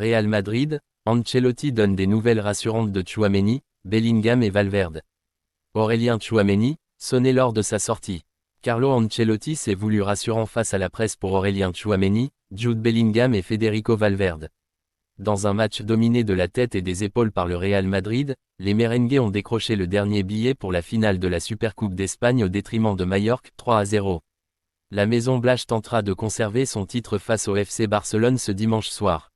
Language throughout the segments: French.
Real Madrid, Ancelotti donne des nouvelles rassurantes de Tchouaméni, Bellingham et Valverde. Aurélien Tchouaméni, sonné lors de sa sortie. Carlo Ancelotti s'est voulu rassurant face à la presse pour Aurélien Tchouaméni, Jude Bellingham et Federico Valverde. Dans un match dominé de la tête et des épaules par le Real Madrid, les merengues ont décroché le dernier billet pour la finale de la Supercoupe d'Espagne au détriment de Majorque, 3-0. La Maison Blanche tentera de conserver son titre face au FC Barcelone ce dimanche soir.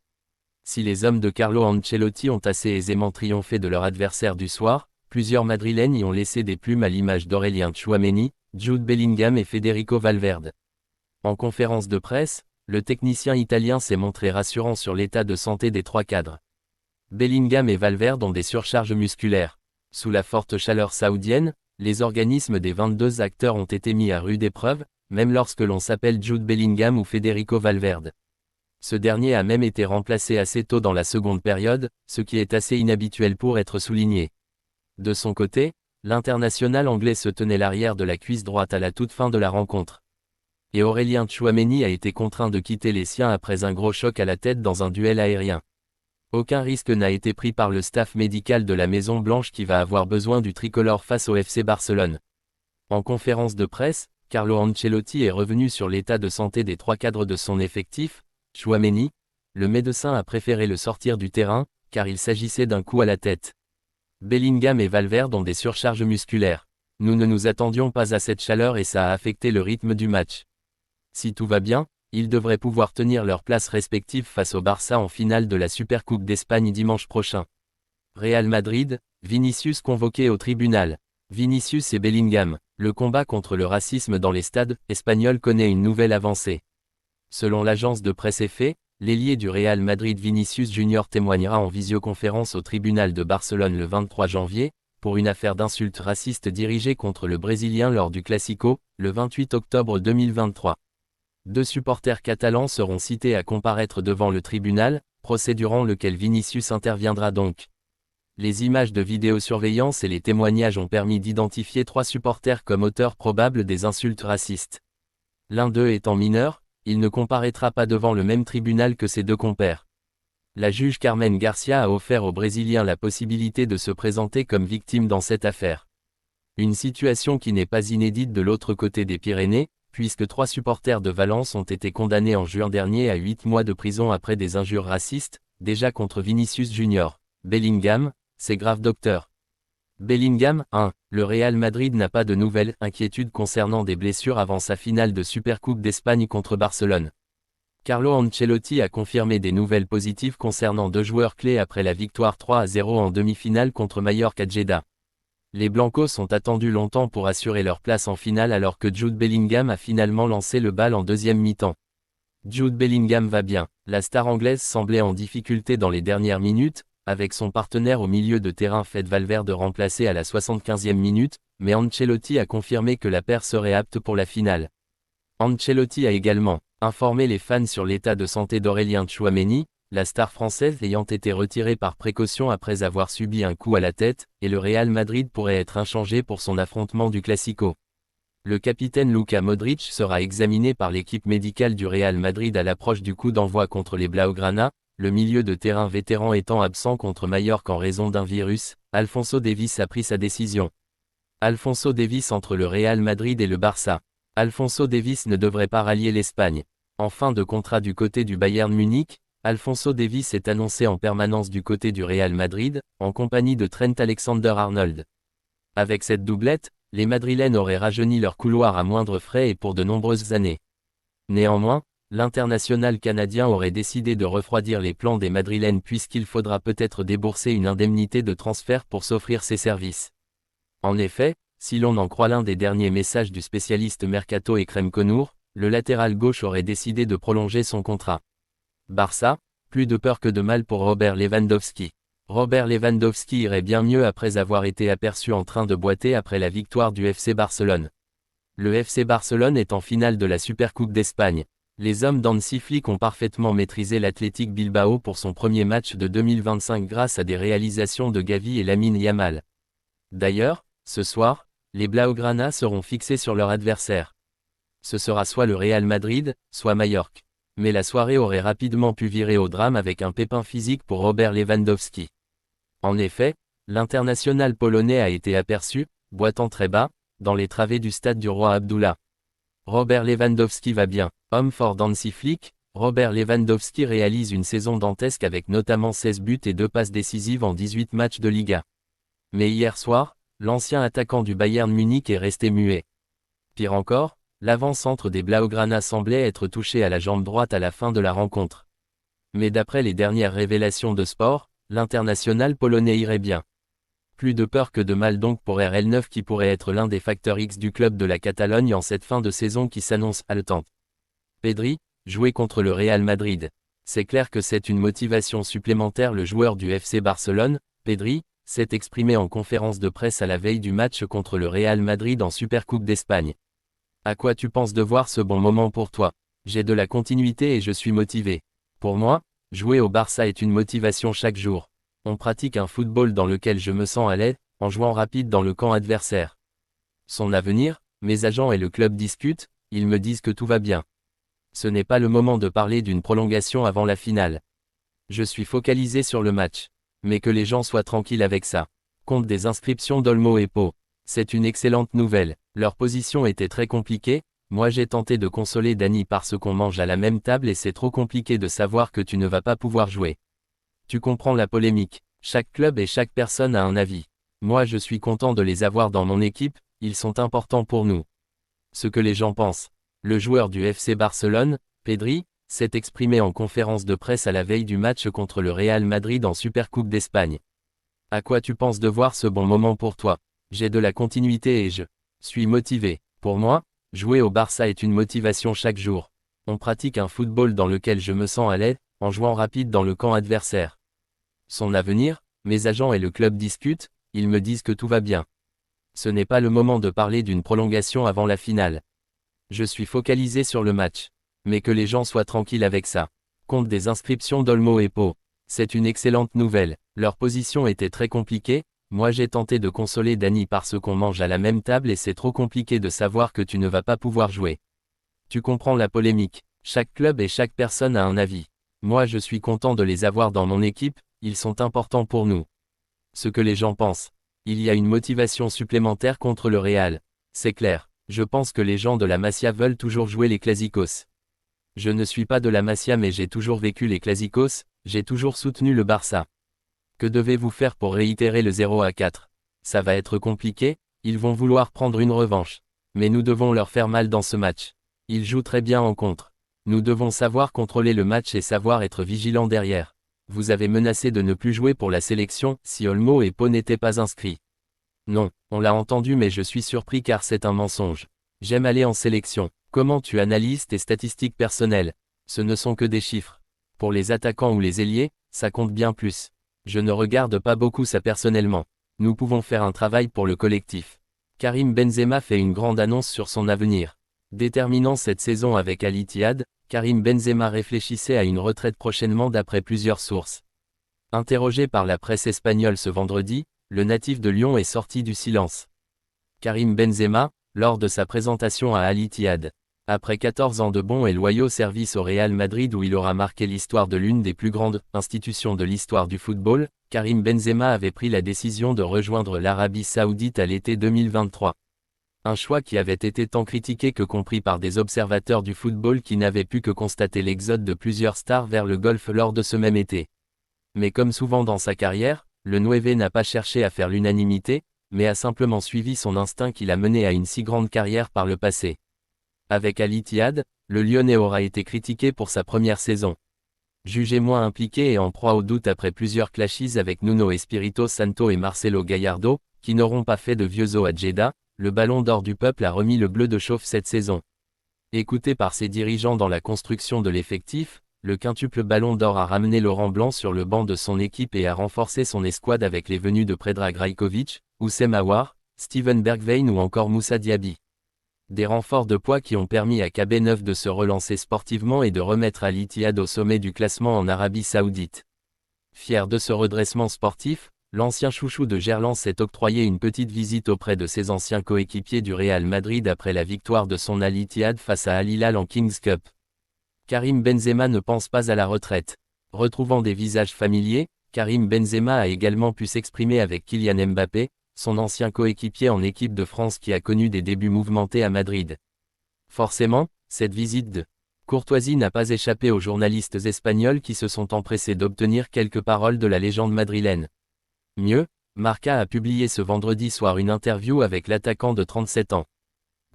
Si les hommes de Carlo Ancelotti ont assez aisément triomphé de leur adversaire du soir, plusieurs Madrilènes y ont laissé des plumes à l'image d'Aurélien Tchouaméni, Jude Bellingham et Federico Valverde. En conférence de presse, le technicien italien s'est montré rassurant sur l'état de santé des trois cadres. Bellingham et Valverde ont des surcharges musculaires. Sous la forte chaleur saoudienne, les organismes des 22 acteurs ont été mis à rude épreuve, même lorsque l'on s'appelle Jude Bellingham ou Federico Valverde. Ce dernier a même été remplacé assez tôt dans la seconde période, ce qui est assez inhabituel pour être souligné. De son côté, l'international anglais se tenait l'arrière de la cuisse droite à la toute fin de la rencontre. Et Aurélien Tchouaméni a été contraint de quitter les siens après un gros choc à la tête dans un duel aérien. Aucun risque n'a été pris par le staff médical de la Maison Blanche qui va avoir besoin du tricolore face au FC Barcelone. En conférence de presse, Carlo Ancelotti est revenu sur l'état de santé des trois cadres de son effectif. Tchouaméni, le médecin a préféré le sortir du terrain, car il s'agissait d'un coup à la tête. Bellingham et Valverde ont des surcharges musculaires. Nous ne nous attendions pas à cette chaleur et ça a affecté le rythme du match. Si tout va bien, ils devraient pouvoir tenir leur place respective face au Barça en finale de la Supercoupe d'Espagne dimanche prochain. Real Madrid, Vinicius convoqué au tribunal. Vinicius et Bellingham, le combat contre le racisme dans les stades espagnols connaît une nouvelle avancée. Selon l'agence de presse EFE, l'ailier du Real Madrid Vinicius Junior témoignera en visioconférence au tribunal de Barcelone le 23 janvier, pour une affaire d'insultes racistes dirigée contre le Brésilien lors du Classico, le 28 octobre 2023. 2 supporters catalans seront cités à comparaître devant le tribunal, procès durant lequel Vinicius interviendra donc. Les images de vidéosurveillance et les témoignages ont permis d'identifier 3 supporters comme auteurs probables des insultes racistes. L'un d'eux étant mineur, il ne comparaîtra pas devant le même tribunal que ses 2 compères. La juge Carmen Garcia a offert aux Brésiliens la possibilité de se présenter comme victime dans cette affaire. Une situation qui n'est pas inédite de l'autre côté des Pyrénées, puisque 3 supporters de Valence ont été condamnés en juin dernier à 8 mois de prison après des injures racistes, déjà contre Vinicius Junior. Bellingham, c'est grave docteur. Bellingham, 1. Le Real Madrid n'a pas de nouvelles inquiétudes concernant des blessures avant sa finale de Supercoupe d'Espagne contre Barcelone. Carlo Ancelotti a confirmé des nouvelles positives concernant 2 joueurs clés après la victoire 3-0 en demi-finale contre Majorque à Jeddah. Les Blancos sont attendus longtemps pour assurer leur place en finale alors que Jude Bellingham a finalement lancé le bal en deuxième mi-temps. Jude Bellingham va bien. La star anglaise semblait en difficulté dans les dernières minutes, avec son partenaire au milieu de terrain Fede Valverde remplacé à la 75e minute, mais Ancelotti a confirmé que la paire serait apte pour la finale. Ancelotti a également informé les fans sur l'état de santé d'Aurélien Tchouaméni, la star française ayant été retirée par précaution après avoir subi un coup à la tête, et le Real Madrid pourrait être inchangé pour son affrontement du Classico. Le capitaine Luka Modric sera examiné par l'équipe médicale du Real Madrid à l'approche du coup d'envoi contre les Blaugrana, le milieu de terrain vétéran étant absent contre Majorque en raison d'un virus. Alphonso Davies a pris sa décision. Alphonso Davies entre le Real Madrid et le Barça. Alphonso Davies ne devrait pas rallier l'Espagne. En fin de contrat du côté du Bayern Munich, Alphonso Davies est annoncé en permanence du côté du Real Madrid, en compagnie de Trent Alexander-Arnold. Avec cette doublette, les Madrilènes auraient rajeuni leur couloir à moindre frais et pour de nombreuses années. Néanmoins, l'international canadien aurait décidé de refroidir les plans des Madrilènes puisqu'il faudra peut-être débourser une indemnité de transfert pour s'offrir ses services. En effet, si l'on en croit l'un des derniers messages du spécialiste Mercato Ekrem Konour, le latéral gauche aurait décidé de prolonger son contrat. Barça, plus de peur que de mal pour Robert Lewandowski. Robert Lewandowski irait bien mieux après avoir été aperçu en train de boiter après la victoire du FC Barcelone. Le FC Barcelone est en finale de la Supercoupe d'Espagne. Les hommes d'Hansi Flick ont parfaitement maîtrisé l'Athletic Bilbao pour son premier match de 2025 grâce à des réalisations de Gavi et Lamine Yamal. D'ailleurs, ce soir, les Blaugrana seront fixés sur leur adversaire. Ce sera soit le Real Madrid, soit Majorque. Mais la soirée aurait rapidement pu virer au drame avec un pépin physique pour Robert Lewandowski. En effet, l'international polonais a été aperçu, boitant très bas, dans les travées du stade du Roi Abdullah. Robert Lewandowski va bien. Homme fort d'Hansi Flick, Robert Lewandowski réalise une saison dantesque avec notamment 16 buts et 2 passes décisives en 18 matchs de Liga. Mais hier soir, l'ancien attaquant du Bayern Munich est resté muet. Pire encore, l'avant-centre des Blaugrana semblait être touché à la jambe droite à la fin de la rencontre. Mais d'après les dernières révélations de Sport, l'international polonais irait bien. Plus de peur que de mal donc pour RL9 qui pourrait être l'un des facteurs X du club de la Catalogne en cette fin de saison qui s'annonce haletante. Pedri, jouer contre le Real Madrid. C'est clair que c'est une motivation supplémentaire. Le joueur du FC Barcelone, Pedri, s'est exprimé en conférence de presse à la veille du match contre le Real Madrid en Supercoupe d'Espagne. À quoi tu penses devoir ce bon moment pour toi? J'ai de la continuité et je suis motivé. Pour moi, jouer au Barça est une motivation chaque jour. On pratique un football dans lequel je me sens à l'aise, en jouant rapide dans le camp adversaire. Son avenir, mes agents et le club discutent, ils me disent que tout va bien. Ce n'est pas le moment de parler d'une prolongation avant la finale. Je suis focalisé sur le match. Mais que les gens soient tranquilles avec ça. Compte des inscriptions d'Olmo et Pau. C'est une excellente nouvelle. Leur position était très compliquée. Moi j'ai tenté de consoler Dani parce qu'on mange à la même table et c'est trop compliqué de savoir que tu ne vas pas pouvoir jouer. Tu comprends la polémique. Chaque club et chaque personne a un avis. Moi je suis content de les avoir dans mon équipe, ils sont importants pour nous. Ce que les gens pensent. Le joueur du FC Barcelone, Pedri, s'est exprimé en conférence de presse à la veille du match contre le Real Madrid en Supercoupe d'Espagne. À quoi tu penses devoir ce bon moment pour toi? J'ai de la continuité et je suis motivé. Pour moi, jouer au Barça est une motivation chaque jour. On pratique un football dans lequel je me sens à l'aise, en jouant rapide dans le camp adversaire. Son avenir, mes agents et le club discutent, ils me disent que tout va bien. Ce n'est pas le moment de parler d'une prolongation avant la finale. Je suis focalisé sur le match. Mais que les gens soient tranquilles avec ça. Compte des inscriptions d'Olmo et Pau. C'est une excellente nouvelle. Leur position était très compliquée. Moi j'ai tenté de consoler Dani parce qu'on mange à la même table et c'est trop compliqué de savoir que tu ne vas pas pouvoir jouer. Tu comprends la polémique. Chaque club et chaque personne a un avis. Moi je suis content de les avoir dans mon équipe, ils sont importants pour nous. Ce que les gens pensent. Il y a une motivation supplémentaire contre le Real. C'est clair. Je pense que les gens de la Masia veulent toujours jouer les Clásicos. Je ne suis pas de la Masia mais j'ai toujours vécu les Clásicos, j'ai toujours soutenu le Barça. Que devez-vous faire pour réitérer le 0-4? Ça va être compliqué, ils vont vouloir prendre une revanche. Mais nous devons leur faire mal dans ce match. Ils jouent très bien en contre. Nous devons savoir contrôler le match et savoir être vigilants derrière. Vous avez menacé de ne plus jouer pour la sélection si Olmo et Pau n'étaient pas inscrits. Non, on l'a entendu mais je suis surpris car c'est un mensonge. J'aime aller en sélection. Comment tu analyses tes statistiques personnelles? Ce ne sont que des chiffres. Pour les attaquants ou les ailiers, ça compte bien plus. Je ne regarde pas beaucoup ça personnellement. Nous pouvons faire un travail pour le collectif. Karim Benzema fait une grande annonce sur son avenir. Déterminant cette saison avec Al Ittihad, Karim Benzema réfléchissait à une retraite prochainement d'après plusieurs sources. Interrogé par la presse espagnole ce vendredi, le natif de Lyon est sorti du silence. Karim Benzema, lors de sa présentation à Al Ittihad. Après 14 ans de bons et loyaux services au Real Madrid où il aura marqué l'histoire de l'une des plus grandes institutions de l'histoire du football, Karim Benzema avait pris la décision de rejoindre l'Arabie Saoudite à l'été 2023. Un choix qui avait été tant critiqué que compris par des observateurs du football qui n'avaient pu que constater l'exode de plusieurs stars vers le golf lors de ce même été. Mais comme souvent dans sa carrière, le Nueve n'a pas cherché à faire l'unanimité, mais a simplement suivi son instinct qui l'a mené à une si grande carrière par le passé. Avec Al Ittihad, le Lyonnais aura été critiqué pour sa première saison. Jugé moins impliqué et en proie au doute après plusieurs clashes avec Nuno Espirito Santo et Marcelo Gallardo, qui n'auront pas fait de vieux os à Jeddah, le ballon d'or du peuple a remis le bleu de chauffe cette saison. Écouté par ses dirigeants dans la construction de l'effectif, le quintuple ballon d'or a ramené Laurent Blanc sur le banc de son équipe et a renforcé son escouade avec les venues de Predrag Rajkovic, Oussem Aouar, Steven Bergwijn ou encore Moussa Diaby. Des renforts de poids qui ont permis à KB9 de se relancer sportivement et de remettre Al Ittihad au sommet du classement en Arabie Saoudite. Fier de ce redressement sportif, l'ancien chouchou de Gerland s'est octroyé une petite visite auprès de ses anciens coéquipiers du Real Madrid après la victoire de son Al Ittihad face à Al Hilal en Kings Cup. Karim Benzema ne pense pas à la retraite. Retrouvant des visages familiers, Karim Benzema a également pu s'exprimer avec Kylian Mbappé, son ancien coéquipier en équipe de France qui a connu des débuts mouvementés à Madrid. Forcément, cette visite de courtoisie n'a pas échappé aux journalistes espagnols qui se sont empressés d'obtenir quelques paroles de la légende madrilène. Mieux, Marca a publié ce vendredi soir une interview avec l'attaquant de 37 ans.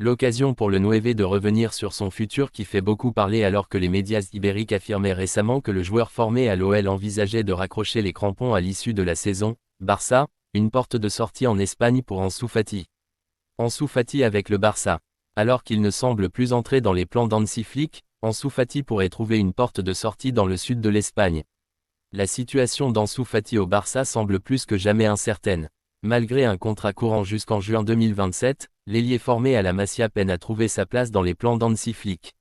L'occasion pour le Nueve de revenir sur son futur qui fait beaucoup parler alors que les médias ibériques affirmaient récemment que le joueur formé à l'OL envisageait de raccrocher les crampons à l'issue de la saison. Barça, une porte de sortie en Espagne pour Ansu Fati. Ansu Fati avec le Barça. Alors qu'il ne semble plus entrer dans les plans d'Hansi Flick, Ansu Fati pourrait trouver une porte de sortie dans le sud de l'Espagne. La situation d'Ansu Fati au Barça semble plus que jamais incertaine. Malgré un contrat courant jusqu'en juin 2027, l'ailier formé à la Masia peine à trouver sa place dans les plans d'Hansi Flick.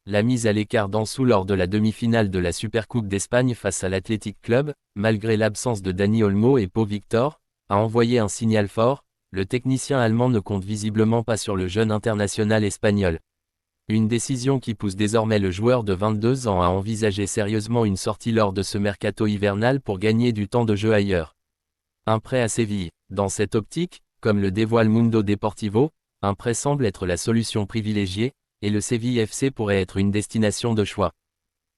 La mise à l'écart d'Ansu lors de la demi-finale de la Supercoupe d'Espagne face à l'Athletic Club, malgré l'absence de Dani Olmo et Pau Victor, a envoyé un signal fort. Le technicien allemand ne compte visiblement pas sur le jeune international espagnol. Une décision qui pousse désormais le joueur de 22 ans à envisager sérieusement une sortie lors de ce mercato hivernal pour gagner du temps de jeu ailleurs. Un prêt à Séville. Dans cette optique, comme le dévoile Mundo Deportivo, un prêt semble être la solution privilégiée, et le Séville FC pourrait être une destination de choix.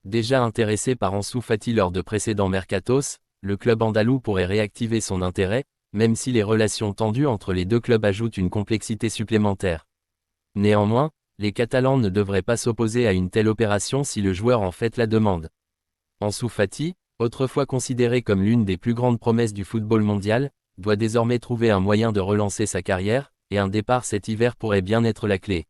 Déjà intéressé par Ansu Fati lors de précédents mercatos, le club andalou pourrait réactiver son intérêt, même si les relations tendues entre les deux clubs ajoutent une complexité supplémentaire. Néanmoins, les Catalans ne devraient pas s'opposer à une telle opération si le joueur en fait la demande. Ansu Fati, autrefois considéré comme l'une des plus grandes promesses du football mondial, doit désormais trouver un moyen de relancer sa carrière, et un départ cet hiver pourrait bien être la clé.